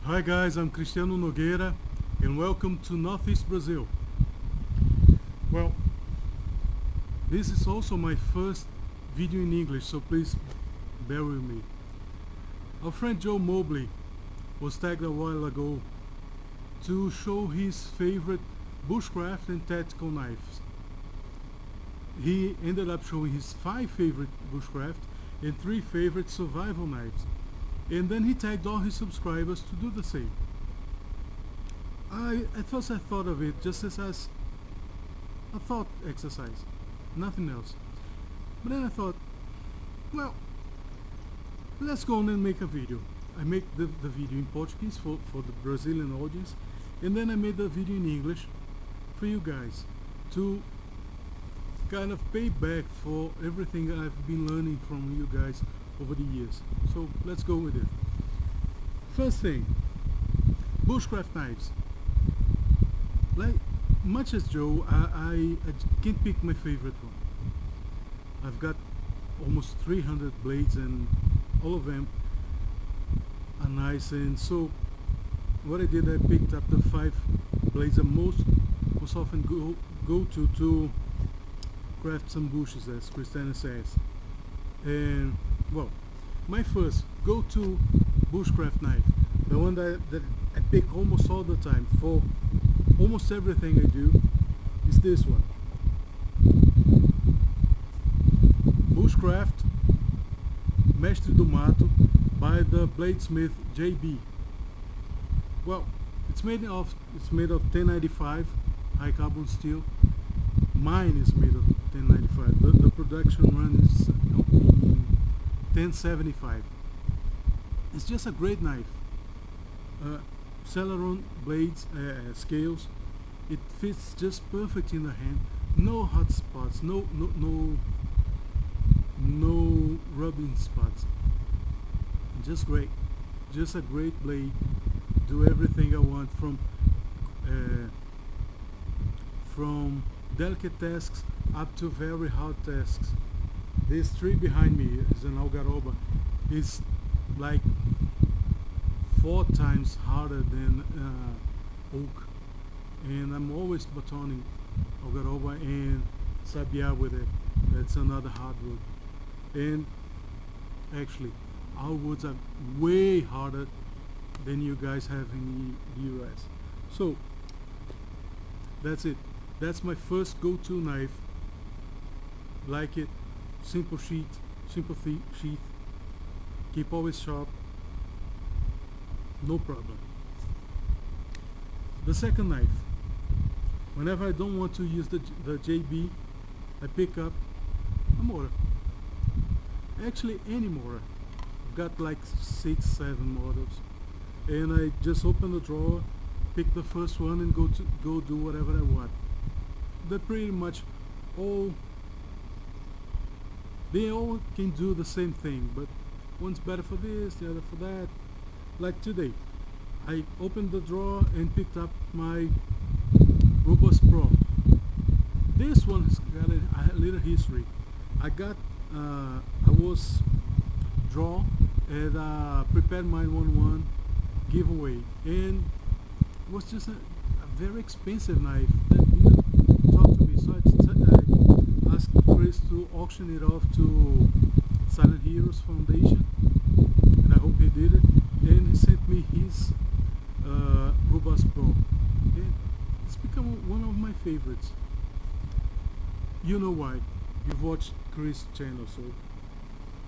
Hi guys, I'm Cristiano Nogueira and welcome to Northeast Brazil. Well, this is also my first video in English, so please bear with me. Our friend Joe Mobley was tagged a while ago to show his favorite bushcraft and tactical knives. He ended up showing his 5 favorite bushcraft and 3 favorite survival knives. And then he tagged all his subscribers to do the same. At first I thought of it just as a thought exercise, nothing else. But then I thought, well, let's go on and make a video. I make the video in Portuguese for the Brazilian audience, and then I made the video in English for you guys to kind of pay back for everything I've been learning from you guys over the years. So let's go with it. First thing, bushcraft knives. Like much as Joe, I can't pick my favorite one. I've got almost 300 blades and all of them are nice, and so what I did, I picked up the 5 blades I most often go to craft some bushes, as Christina says. And well, my first go-to bushcraft knife, the one that I pick almost all the time for almost everything I do, is this one. Bushcraft Mestre do Mato by the bladesmith JB. Well, it's made of 1095 high carbon steel. Mine is made of 1095. The production run is 1075. It's just a great knife. Celeron blades, scales. It fits just perfect in the hand. No hot spots. No rubbing spots. Just great. Just a great blade. Do everything I want from delicate tasks up to very hard tasks. This tree behind me is an algaroba. It's like 4 times harder than oak, and I'm always batoning algaroba and sabia with it. That's another hardwood. And actually, our woods are way harder than you guys have in the US. So that's it. That's my first go-to knife. Like it, simple sheath, keep always sharp, no problem. The second knife, whenever I don't want to use the JB, I pick up a mortar. Actually, any mortar. I've got like 6-7 mortars, and I just open the drawer, pick the first one, and go do whatever I want. They're pretty much all. They all can do the same thing, but one's better for this, the other for that. Like today, I opened the drawer and picked up my Robust Pro. This one has got a little history. I was draw at a Prepared Mind 1-1 giveaway, and it was just a very expensive knife that didn't talk to me, so I asked Chris to auction it off to Silent Heroes Foundation, and I hope he did it, and he sent me his Robust Pro. And it's become one of my favorites. You know why. You've watched Chris' channel, so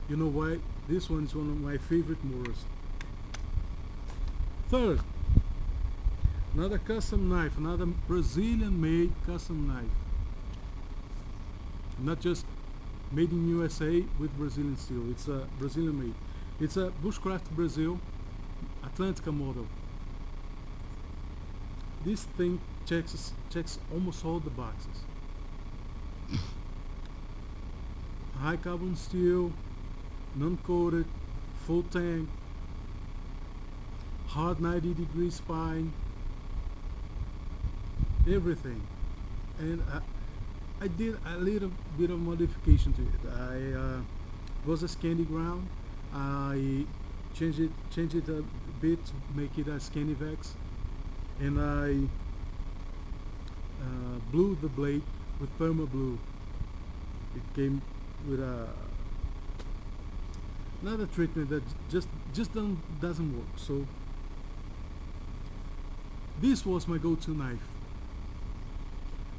you know why this one is one of my favorite mortars. Third, another custom knife, another Brazilian made custom knife. Not just made in USA with Brazilian steel, it's a Brazilian made. It's a Bushcraft Brazil Atlantica model. This thing checks almost all the boxes. High carbon steel, non-coated, full tank, hard 90-degree spine, everything. And I did a little bit of modification to it. I was a Scandi ground. I change it a bit to make it a Scannivex, and I blew the blade with Perma Blue. It came with another treatment that just doesn't work. So this was my go-to knife,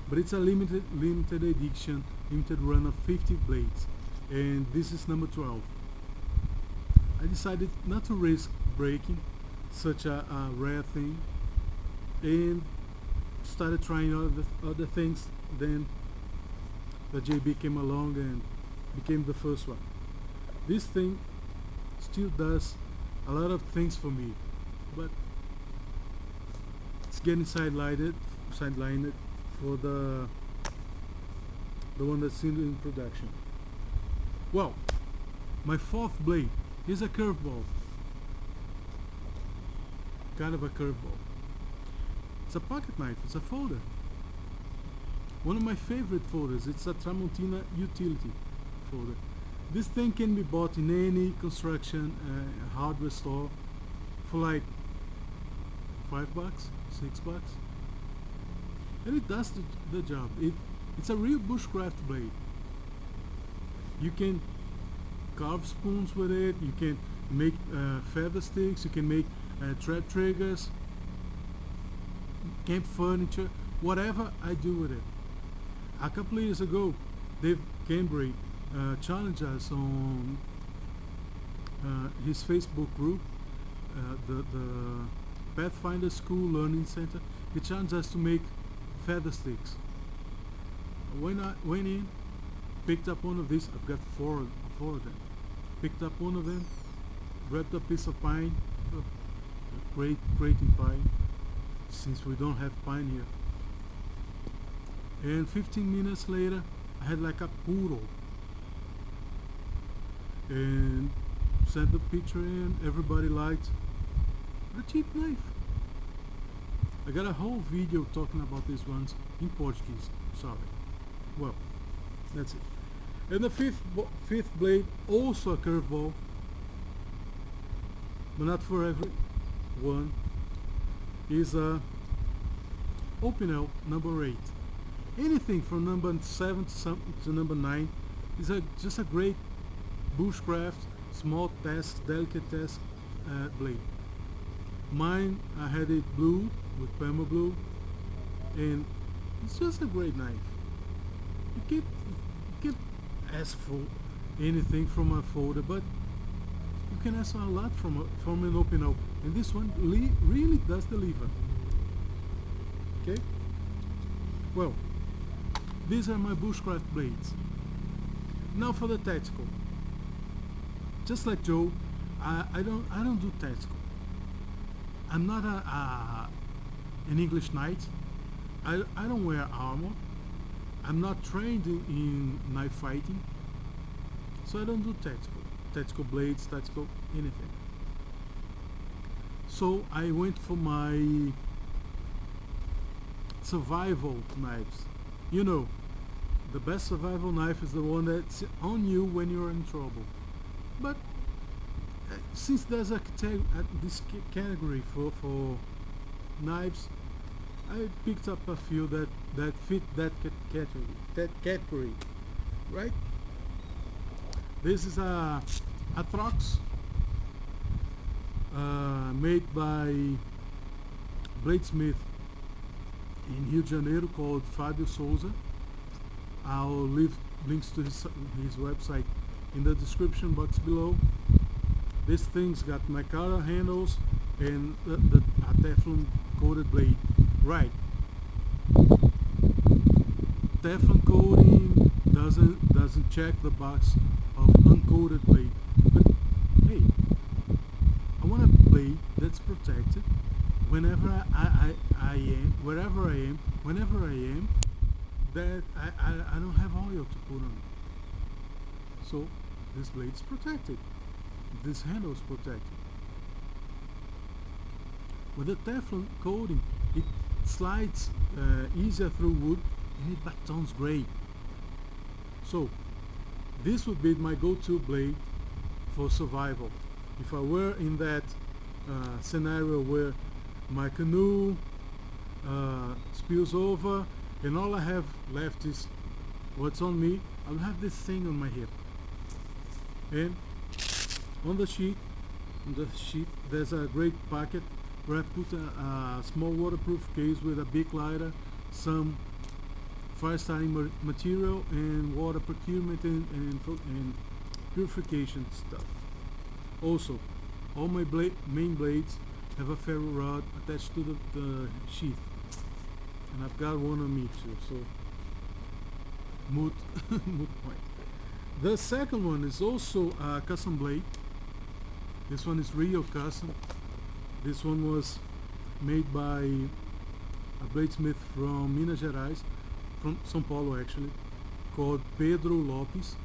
but it's a limited edition, limited run of 50 blades, and this is number 12. I decided not to risk breaking such a rare thing, and started trying other things. Then the JB came along and became the first one. This thing still does a lot of things for me, but it's getting sidelined for the one that's in production. Well, my fourth blade is a curveball, kind of a curveball. It's a pocket knife, it's a folder. One of my favorite folders. It's a Tramontina utility folder. This thing can be bought in any construction hardware store for like $5, $6, and it does the job. It's a real bushcraft blade. You can carve spoons with it. You can make feather sticks. You can make thread triggers, camp furniture, whatever I do with it. A couple of years ago, Dave Cambray challenged us on his Facebook group, the Pathfinder School Learning Center. He challenged us to make feather sticks. When I went in, picked up one of these, I've got four of them. Picked up one of them, grabbed a piece of pine, great in pine, since we don't have pine here. And 15 minutes later, I had like a poodle. And sent the picture in, everybody liked. A cheap knife. I got a whole video talking about these ones in Portuguese, sorry. Well, that's it. And the fifth blade, also a curveball, but not for everyone, is a Opinel number 8. Anything from number 7 to number 9 is just a great bushcraft, small task, delicate task blade. Mine, I had it blue with Perma Blue, and it's just a great knife. You can't ask for anything from a folder, but you can ask for a lot from an Opinel, and this one really does deliver. Okay. Well, these are my bushcraft blades. Now for the tactical. Just like Joe, I don't do tactical. I'm not an English knight. I don't wear armor. I'm not trained in knife fighting, so I don't do tactical blades, tactical anything. So I went for my survival knives. You know, the best survival knife is the one that's on you when you're in trouble. But since there's this category for knives, I picked up a few that fit that category, right? This is a Atrox made by bladesmith in Rio de Janeiro called Fábio Souza. I'll leave links to his website in the description box below. This thing's got micarta handles and a Teflon coated blade. Right. Teflon coating doesn't check the box of uncoated blade. But hey, I want a blade that's protected whenever I am, wherever I am, whenever I am, that I don't have oil to put on it. So this blade's protected. This handle is protected. With the Teflon coating, it slides easier through wood and it batons great. So this would be my go-to blade for survival. if I were in that scenario where my canoe spills over and all I have left is what's on me, I'll have this thing on my hip. And on the sheet there's a great pocket where I put a small waterproof case with a big lighter, some fire starting material, and water procurement and purification stuff. Also, all my main blades have a ferro rod attached to the sheath, and I've got one on me too, so moot point. The second one is also a custom blade. This one is real custom. This one was made by a bladesmith from Minas Gerais, from São Paulo actually, called Pedro Lopes.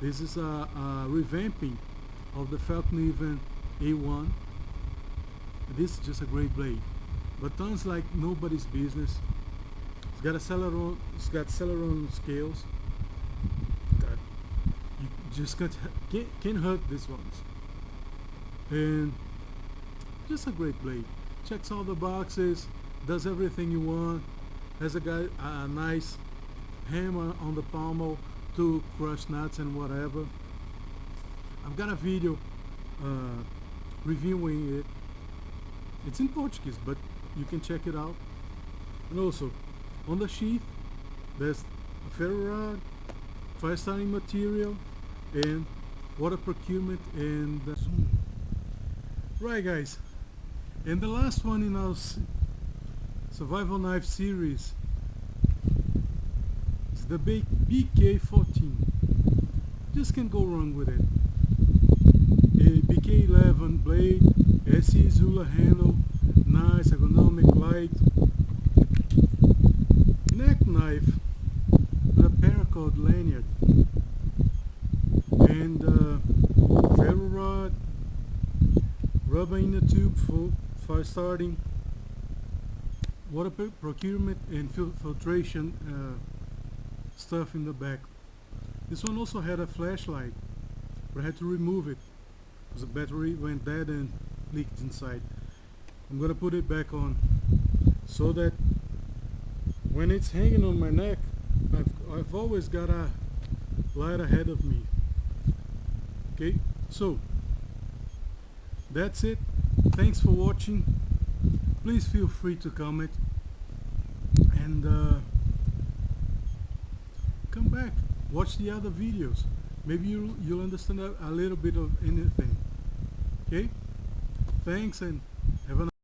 This is a revamping of the Falcon Even A1. This is just a great blade, but turns like nobody's business. It's got Celeron scales that you just can't hurt these ones, and just a great blade. Checks all the boxes, does everything you want. Has a nice hammer on the pommel to crush nuts and whatever. I've got a video reviewing it. It's in Portuguese, but you can check it out. And also, on the sheath, there's a ferro rod, fire starting material, and water procurement and right, guys. And the last one in our survival knife series is the BK14. Just can't go wrong with it. A BK11 blade, SE Zula handle, nice, ergonomic, light. Neck knife with a paracord lanyard. And ferro rod, rubber inner tube for fire starting, water procurement and filtration stuff in the back. This one also had a flashlight, but I had to remove it because the battery went dead and leaked inside. I'm gonna put it back on so that when it's hanging on my neck, I've always got a light ahead of me. Okay, so that's it. Thanks for watching. Please feel free to comment and come back, watch the other videos. Maybe you'll understand a little bit of anything. Okay, thanks and have a nice